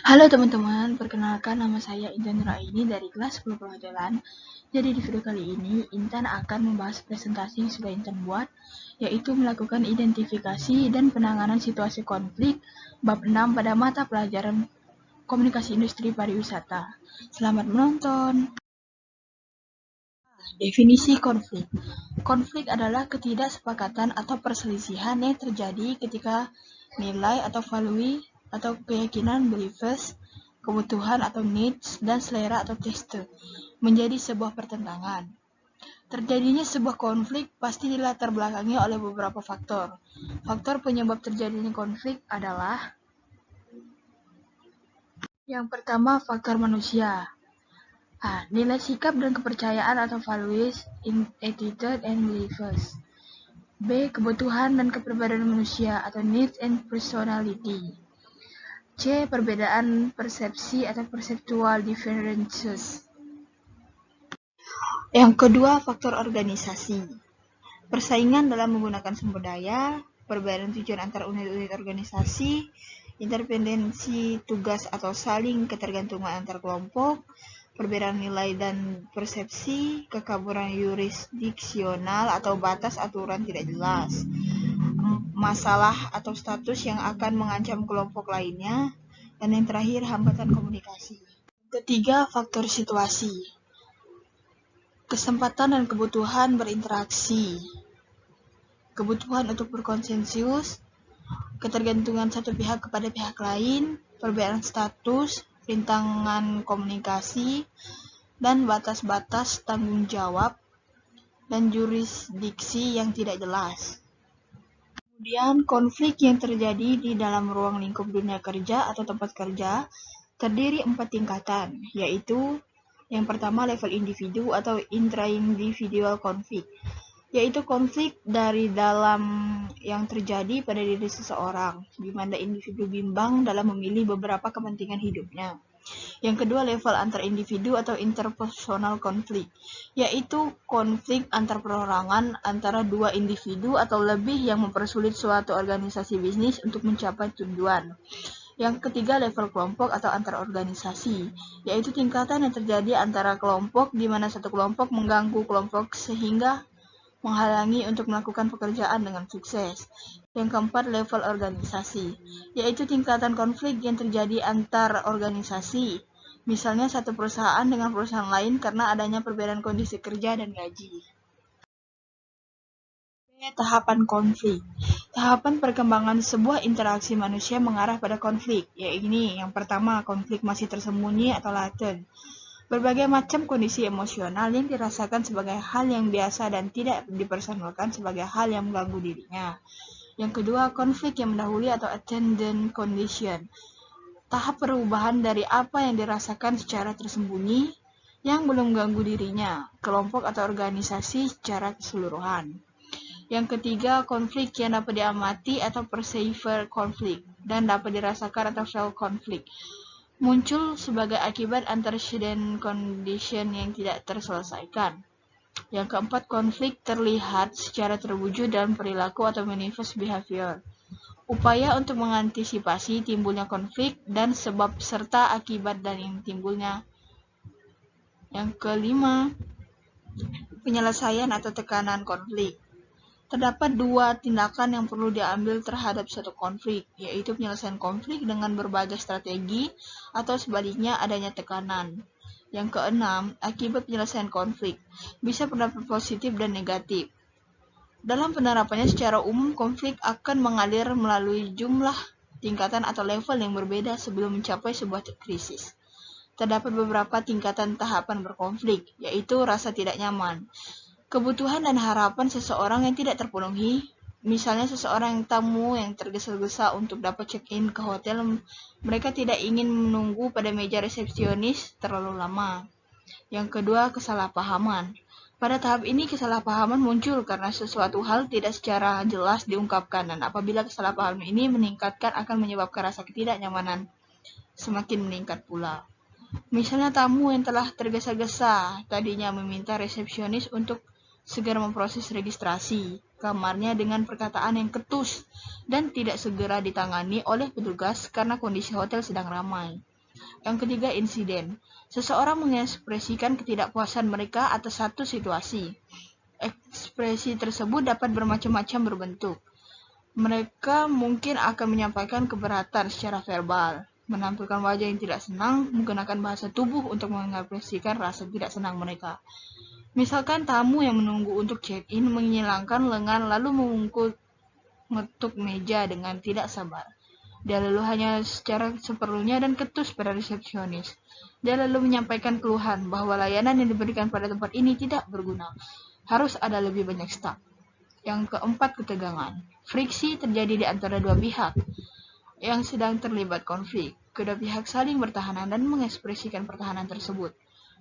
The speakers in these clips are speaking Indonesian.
Halo teman-teman, perkenalkan nama saya Intan Nuraini dari kelas 10 Perhotelan. Jadi di video kali ini, Intan akan membahas presentasi yang sudah Intan buat, yaitu melakukan identifikasi dan penanganan situasi konflik bab 6 pada mata pelajaran Komunikasi Industri Pariwisata. Selamat menonton. Definisi konflik. Konflik adalah ketidaksepakatan atau perselisihan yang terjadi ketika nilai atau value atau keyakinan beliefs, kebutuhan atau needs, dan selera atau taste menjadi sebuah pertentangan. Terjadinya sebuah konflik pasti dilatar belakangi oleh beberapa faktor. Faktor penyebab terjadinya konflik adalah yang pertama, faktor manusia. Nilai sikap dan kepercayaan atau values, attitude and beliefs. B. Kebutuhan dan kepribadian manusia atau needs and personality. C. Perbedaan persepsi atau perceptual differences. Yang kedua, faktor organisasi. Persaingan dalam menggunakan sumber daya, perbedaan tujuan antar unit-unit organisasi, interdependensi tugas atau saling ketergantungan antar kelompok, perbedaan nilai dan persepsi, kekaburan yurisdiksional atau batas aturan tidak jelas, masalah atau status yang akan mengancam kelompok lainnya, dan yang terakhir, hambatan komunikasi. Ketiga, faktor situasi. Kesempatan dan kebutuhan berinteraksi. Kebutuhan untuk berkonsensus, ketergantungan satu pihak kepada pihak lain, perbedaan status, rintangan komunikasi, dan batas-batas tanggung jawab dan jurisdiksi yang tidak jelas. Kemudian, konflik yang terjadi di dalam ruang lingkup dunia kerja atau tempat kerja terdiri 4 tingkatan, yaitu yang pertama level individu atau intra-individual konflik, yaitu konflik dari dalam yang terjadi pada diri seseorang, di mana individu bimbang dalam memilih beberapa kepentingan hidupnya. Yang kedua, level antar individu atau interpersonal konflik, yaitu konflik antar perorangan antara dua individu atau lebih yang mempersulit suatu organisasi bisnis untuk mencapai tujuan. Yang ketiga, level kelompok atau antar organisasi, yaitu tingkatan yang terjadi antara kelompok di mana satu kelompok mengganggu kelompok sehingga menghalangi untuk melakukan pekerjaan dengan sukses. Yang keempat, level organisasi, yaitu tingkatan konflik yang terjadi antar organisasi, misalnya satu perusahaan dengan perusahaan lain karena adanya perbedaan kondisi kerja dan gaji. Tahapan konflik. Tahapan perkembangan sebuah interaksi manusia mengarah pada konflik, yaitu yang pertama, konflik masih tersembunyi atau laten. Berbagai macam kondisi emosional yang dirasakan sebagai hal yang biasa dan tidak dipersonalkan sebagai hal yang mengganggu dirinya. Yang kedua, konflik yang mendahului atau attendant condition. Tahap perubahan dari apa yang dirasakan secara tersembunyi yang belum mengganggu dirinya, kelompok atau organisasi secara keseluruhan. Yang ketiga, konflik yang dapat diamati atau perceiver konflik dan dapat dirasakan atau felt konflik. Muncul sebagai akibat antecedent condition yang tidak terselesaikan. Yang keempat, konflik terlihat secara terwujud dalam perilaku atau manifest behavior. Upaya untuk mengantisipasi timbulnya konflik dan sebab serta akibat dari timbulnya. Yang kelima, penyelesaian atau tekanan konflik. Terdapat 2 tindakan yang perlu diambil terhadap suatu konflik, yaitu penyelesaian konflik dengan berbagai strategi atau sebaliknya adanya tekanan. Yang keenam, akibat penyelesaian konflik bisa berdampak positif dan negatif. Dalam penerapannya secara umum, konflik akan mengalir melalui jumlah tingkatan atau level yang berbeda sebelum mencapai sebuah krisis. Terdapat beberapa tingkatan tahapan berkonflik, yaitu rasa tidak nyaman, kebutuhan dan harapan seseorang yang tidak terpenuhi, misalnya seseorang tamu yang tergesa-gesa untuk dapat check-in ke hotel, mereka tidak ingin menunggu pada meja resepsionis terlalu lama. Yang kedua, kesalahpahaman. Pada tahap ini, kesalahpahaman muncul karena sesuatu hal tidak secara jelas diungkapkan, dan apabila kesalahpahaman ini meningkatkan akan menyebabkan rasa ketidaknyamanan semakin meningkat pula. Misalnya tamu yang telah tergesa-gesa tadinya meminta resepsionis untuk segera memproses registrasi kamarnya dengan perkataan yang ketus dan tidak segera ditangani oleh petugas karena kondisi hotel sedang ramai. Yang ketiga, insiden. Seseorang mengekspresikan ketidakpuasan mereka atas satu situasi. Ekspresi tersebut dapat bermacam-macam berbentuk. Mereka mungkin akan menyampaikan keberatan secara verbal, menampilkan wajah yang tidak senang, menggunakan bahasa tubuh untuk mengekspresikan rasa tidak senang mereka. Misalkan tamu yang menunggu untuk check-in menyilangkan lengan lalu mengetuk meja dengan tidak sabar. Dia lalu hanya secara seperlunya dan ketus pada resepsionis. Dia lalu menyampaikan keluhan bahwa layanan yang diberikan pada tempat ini tidak berguna. Harus ada lebih banyak staf. Yang keempat, ketegangan. Friksi terjadi di antara dua pihak yang sedang terlibat konflik. Kedua pihak saling bertahanan dan mengekspresikan pertahanan tersebut.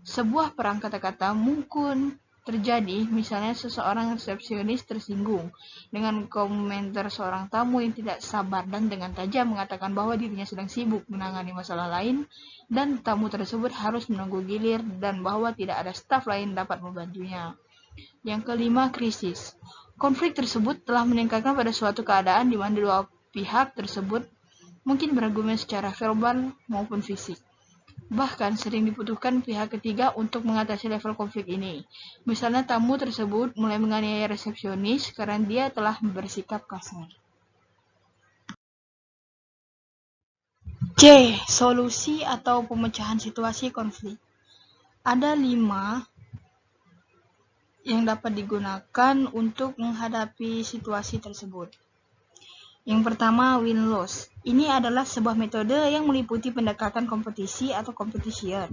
Sebuah perang kata-kata mungkin terjadi, misalnya seseorang resepsionis tersinggung dengan komentar seorang tamu yang tidak sabar dan dengan tajam mengatakan bahwa dirinya sedang sibuk menangani masalah lain dan tamu tersebut harus menunggu gilir dan bahwa tidak ada staf lain dapat membantunya. Yang kelima, krisis. Konflik tersebut telah meningkatkan pada suatu keadaan di mana dua pihak tersebut mungkin berargumen secara verbal maupun fisik. Bahkan sering dibutuhkan pihak ketiga untuk mengatasi level konflik ini. Misalnya tamu tersebut mulai menganiaya resepsionis karena dia telah bersikap kasar. C. Solusi atau pemecahan situasi konflik. Ada 5 yang dapat digunakan untuk menghadapi situasi tersebut. Yang pertama, win-loss. Ini adalah sebuah metode yang meliputi pendekatan kompetisi atau competition,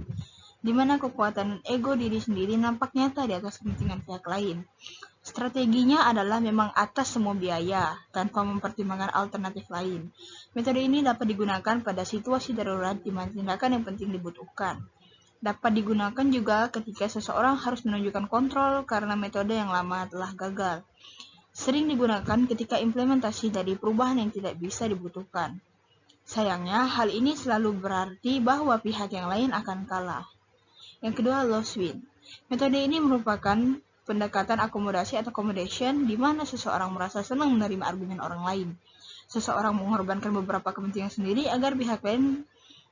di mana kekuatan ego diri sendiri nampak nyata di atas kepentingan pihak lain. Strateginya adalah memang atas semua biaya, tanpa mempertimbangkan alternatif lain. Metode ini dapat digunakan pada situasi darurat di mana tindakan yang penting dibutuhkan. Dapat digunakan juga ketika seseorang harus menunjukkan kontrol karena metode yang lama telah gagal. Sering digunakan ketika implementasi dari perubahan yang tidak bisa dibutuhkan. Sayangnya, hal ini selalu berarti bahwa pihak yang lain akan kalah. Yang kedua, loss win. Metode ini merupakan pendekatan akomodasi atau accommodation di mana seseorang merasa senang menerima argumen orang lain. Seseorang mengorbankan beberapa kepentingan sendiri agar pihak lain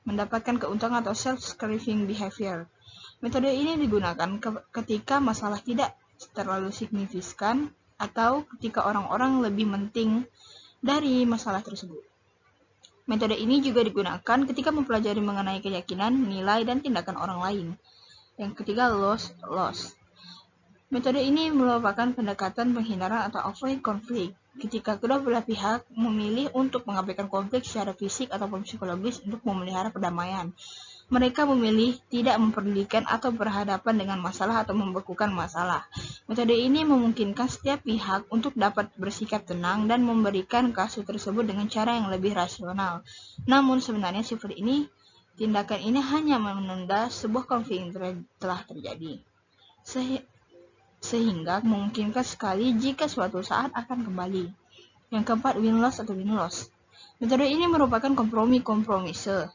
mendapatkan keuntungan atau self-serving behavior. Metode ini digunakan ketika masalah tidak terlalu signifikan atau ketika orang-orang lebih penting dari masalah tersebut. Metode ini juga digunakan ketika mempelajari mengenai keyakinan, nilai, dan tindakan orang lain. Yang ketiga, loss. Metode ini merupakan pendekatan penghindaran atau avoid conflict, ketika kedua belah pihak memilih untuk mengabaikan konflik secara fisik ataupun psikologis untuk memelihara perdamaian. Mereka memilih tidak memperdulikan atau berhadapan dengan masalah atau membekukan masalah. Metode ini memungkinkan setiap pihak untuk dapat bersikap tenang dan memberikan kasus tersebut dengan cara yang lebih rasional. Namun sebenarnya seperti ini, tindakan ini hanya menunda sebuah konflik yang telah terjadi. Sehingga memungkinkan sekali jika suatu saat akan kembali. Yang keempat, win-loss atau win-loss. Metode ini merupakan kompromise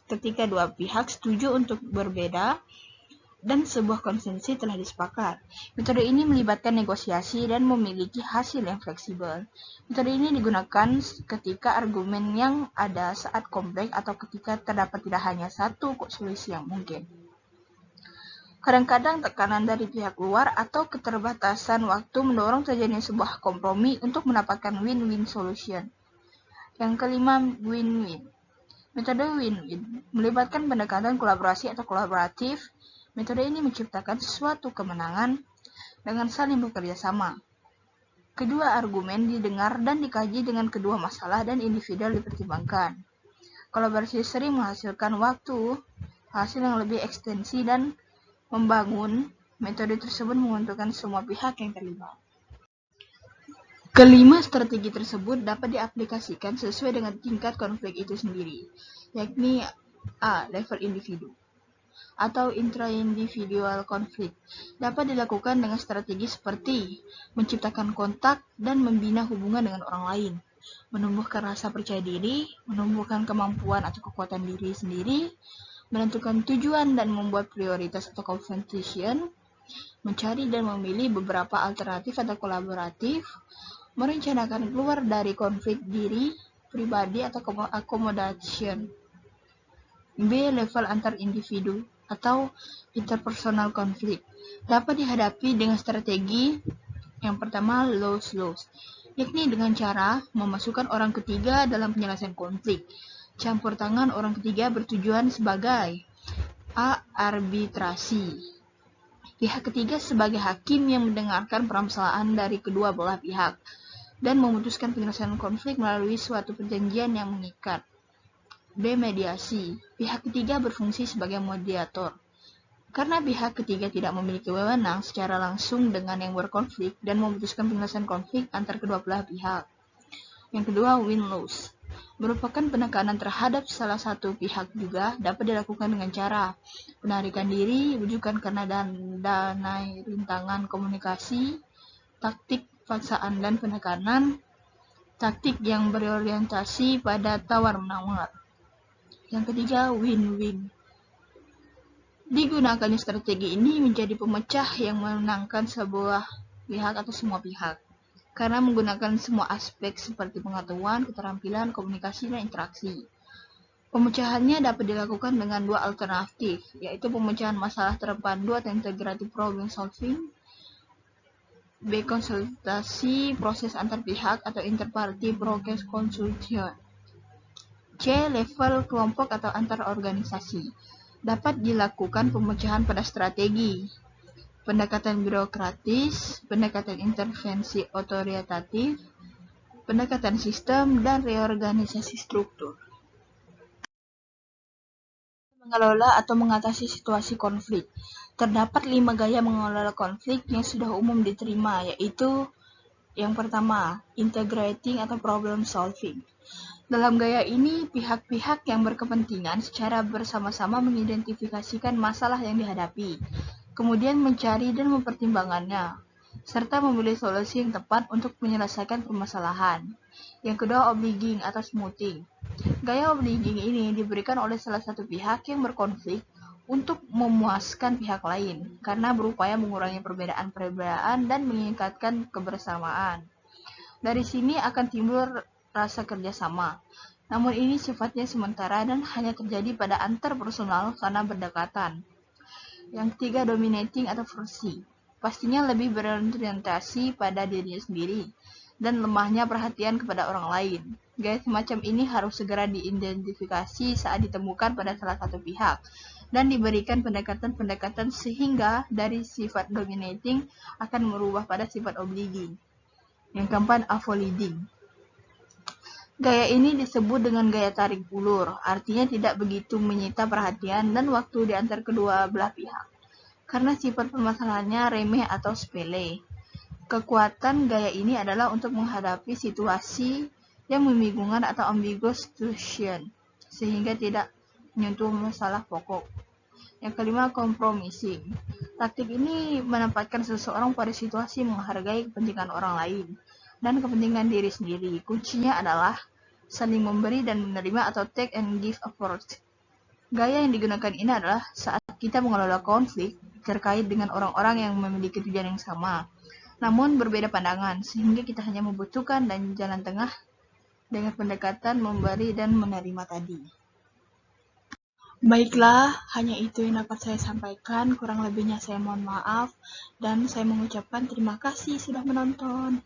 ketika dua pihak setuju untuk berbeda dan sebuah konsensus telah disepakat. Metode ini melibatkan negosiasi dan memiliki hasil yang fleksibel. Metode ini digunakan ketika argumen yang ada saat kompleks atau ketika terdapat tidak hanya satu solusi yang mungkin. Kadang-kadang tekanan dari pihak luar atau keterbatasan waktu mendorong terjadinya sebuah kompromi untuk mendapatkan win-win solution. Yang kelima, win-win. Metode win-win melibatkan pendekatan kolaborasi atau kolaboratif. Metode ini menciptakan suatu kemenangan dengan saling bekerja sama. Kedua argumen didengar dan dikaji dengan kedua masalah dan individual dipertimbangkan. Kolaborasi sering menghasilkan hasil yang lebih ekstensi dan membangun. Metode tersebut menguntungkan semua pihak yang terlibat. Kelima strategi tersebut dapat diaplikasikan sesuai dengan tingkat konflik itu sendiri, yakni A. Level individu atau intra-individual konflik. Dapat dilakukan dengan strategi seperti menciptakan kontak dan membina hubungan dengan orang lain, menumbuhkan rasa percaya diri, menumbuhkan kemampuan atau kekuatan diri sendiri, menentukan tujuan dan membuat prioritas atau confrontation, mencari dan memilih beberapa alternatif atau kolaboratif, merencanakan keluar dari konflik diri, pribadi, atau accommodation. B. Level antar individu atau interpersonal konflik. Dapat dihadapi dengan strategi yang pertama, lose-lose, yakni dengan cara memasukkan orang ketiga dalam penyelesaian konflik. Campur tangan orang ketiga bertujuan sebagai A. Arbitrasi. Pihak ketiga sebagai hakim yang mendengarkan permasalahan dari kedua belah pihak dan memutuskan penyelesaian konflik melalui suatu perjanjian yang mengikat. B. Mediasi. Pihak ketiga berfungsi sebagai mediator. Karena pihak ketiga tidak memiliki wewenang secara langsung dengan yang berkonflik dan memutuskan penyelesaian konflik antar kedua belah pihak. Yang kedua, win-lose. Merupakan penekanan terhadap salah satu pihak juga dapat dilakukan dengan cara penarikan diri, rujukan karena danai rintangan komunikasi, taktik paksaan dan penekanan, taktik yang berorientasi pada tawar-menawar. Yang ketiga, win-win. Digunakannya strategi ini menjadi pemecah yang menangkan sebuah pihak atau semua pihak, karena menggunakan semua aspek seperti pengetahuan, keterampilan, komunikasi, dan interaksi. Pemecahannya dapat dilakukan dengan dua alternatif, yaitu pemecahan masalah terpadu atau integrative problem solving, B. Konsultasi proses antar pihak atau interparty process consultation. C. Level kelompok atau antar organisasi. Dapat dilakukan pemecahan pada strategi, pendekatan birokratis, pendekatan intervensi otoritatif, pendekatan sistem, dan reorganisasi struktur. Mengelola atau mengatasi situasi konflik. Terdapat 5 gaya mengelola konflik yang sudah umum diterima, yaitu yang pertama, integrating atau problem solving. Dalam gaya ini, pihak-pihak yang berkepentingan secara bersama-sama mengidentifikasikan masalah yang dihadapi, kemudian mencari dan mempertimbangkannya, serta memilih solusi yang tepat untuk menyelesaikan permasalahan. Yang kedua, obliging atau smoothing. Gaya obliging ini diberikan oleh salah satu pihak yang berkonflik untuk memuaskan pihak lain, karena berupaya mengurangi perbedaan-perbedaan dan meningkatkan kebersamaan. Dari sini akan timbul rasa kerjasama. Namun ini sifatnya sementara dan hanya terjadi pada antar personal karena berdekatan. Yang ketiga, dominating atau versi. Pastinya lebih berorientasi pada dirinya sendiri dan lemahnya perhatian kepada orang lain. Gaya semacam ini harus segera diidentifikasi saat ditemukan pada salah satu pihak dan diberikan pendekatan-pendekatan sehingga dari sifat dominating akan merubah pada sifat obliging. Yang keempat, avoiding. Gaya ini disebut dengan gaya tarik ulur, artinya tidak begitu menyita perhatian dan waktu di antara kedua belah pihak, karena sifat permasalahannya remeh atau sepele. Kekuatan gaya ini adalah untuk menghadapi situasi yang membingungkan atau ambiguous situation, sehingga tidak menyentuh masalah pokok. Yang kelima, compromising. Taktik ini menempatkan seseorang pada situasi menghargai kepentingan orang lain dan kepentingan diri sendiri. Kuncinya adalah saling memberi dan menerima atau take and give approach. Gaya yang digunakan ini adalah saat kita mengelola konflik terkait dengan orang-orang yang memiliki tujuan yang sama, namun berbeda pandangan, sehingga kita hanya membutuhkan dan jalan tengah dengan pendekatan memberi dan menerima tadi. Baiklah, hanya itu yang dapat saya sampaikan. Kurang lebihnya saya mohon maaf, dan saya mengucapkan terima kasih sudah menonton.